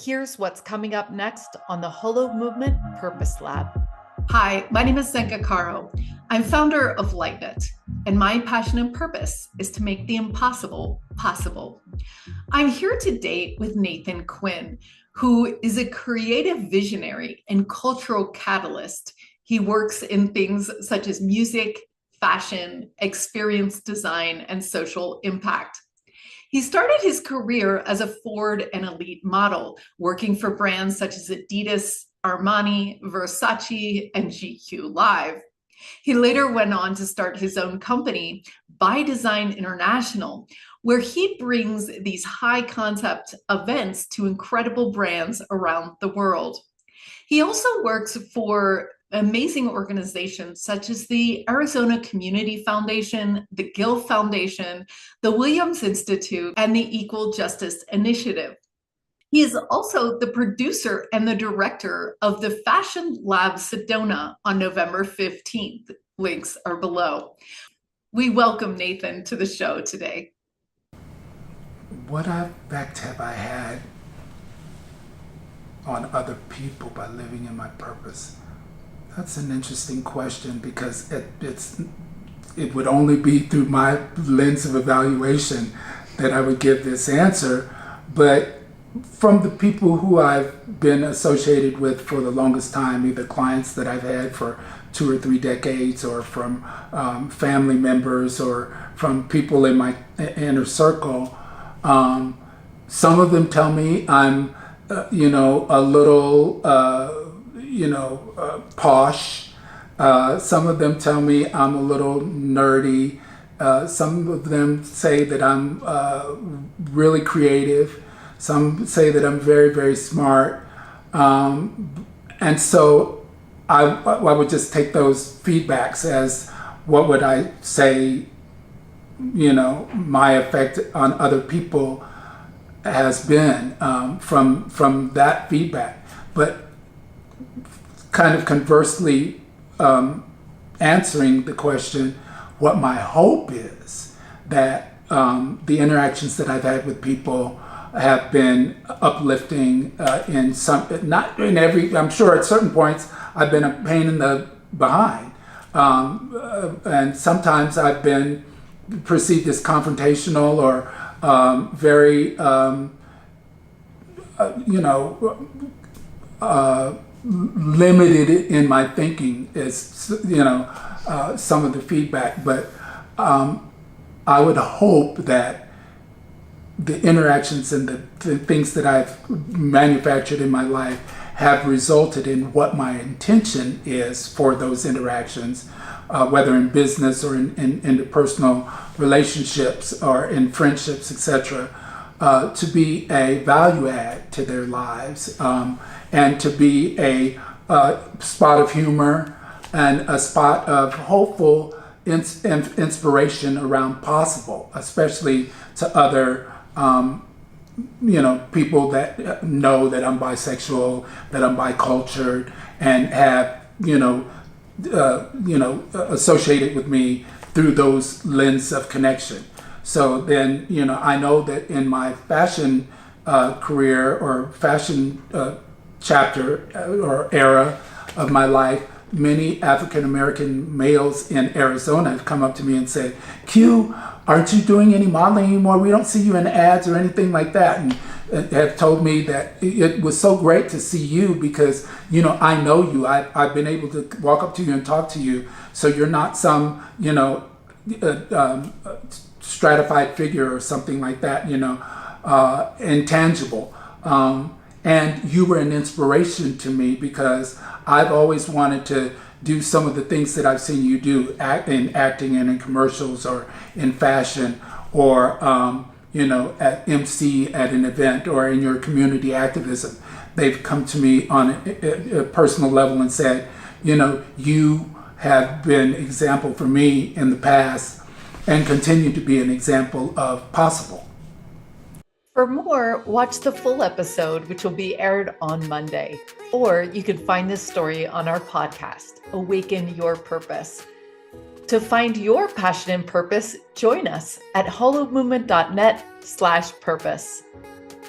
Here's what's coming up next on the Holo Movement Purpose Lab. Hi, my name is Zenka Caro. I'm founder of Lightnet, and my passion and purpose is to make the impossible possible. I'm here today with Nathan Quinn, who is a creative visionary and cultural catalyst. He works in things such as music, fashion, experience design, and social impact. He started his career as a Ford and Elite model, working for brands such as Adidas, Armani, Versace, and GQ Live. He later went on to start his own company, By Design International, where he brings these high concept events to incredible brands around the world. He also works for amazing organizations such as the Arizona Community Foundation, the Gill Foundation, the Williams Institute, and the Equal Justice Initiative. He is also the producer and the director of the Fashion Lab Sedona on November 15th. Links are below. We welcome Nathan to the show today. What effect have I had on other people by living in my purpose? That's an interesting question because it would only be through my lens of evaluation that I would give this answer. But from the people who I've been associated with for the longest time, either clients that I've had for 2 or 3 decades, or from family members, or from people in my inner circle, some of them tell me I'm, a little, posh. Some of them tell me I'm a little nerdy. Some of them say that I'm really creative. Some say that I'm very, very smart. And so I would just take those feedbacks as what would I say, my effect on other people has been from that feedback. But kind of conversely answering the question, what my hope is that the interactions that I've had with people have been uplifting in some, not in every, I'm sure at certain points I've been a pain in the behind. And sometimes I've been perceived as confrontational or very, limited in my thinking is, some of the feedback. But I would hope that the interactions and the things that I've manufactured in my life have resulted in what my intention is for those interactions, whether in business or in interpersonal relationships or in friendships, etc., to be a value add to their lives, and to be a spot of humor and a spot of hopeful inspiration around possible, especially to other people that know that I'm bisexual, that I'm bicultured, and have associated with me through those lens of connection. So then, I know that in my fashion career or fashion chapter or era of my life, many African American males in Arizona have come up to me and said, "Q, aren't you doing any modeling anymore? We don't see you in ads or anything like that." And have told me that it was so great to see you because, I know you. I've been able to walk up to you and talk to you. So you're not some, stratified figure or something like that, intangible. And you were an inspiration to me because I've always wanted to do some of the things that I've seen you do in acting and in commercials or in fashion or, at MC at an event or in your community activism. They've come to me on a personal level and said, you have been an example for me in the past and continue to be an example of possible. For more, watch the full episode, which will be aired on Monday. Or you can find this story on our podcast, Awaken Your Purpose. To find your passion and purpose, join us at holomovement.net/purpose.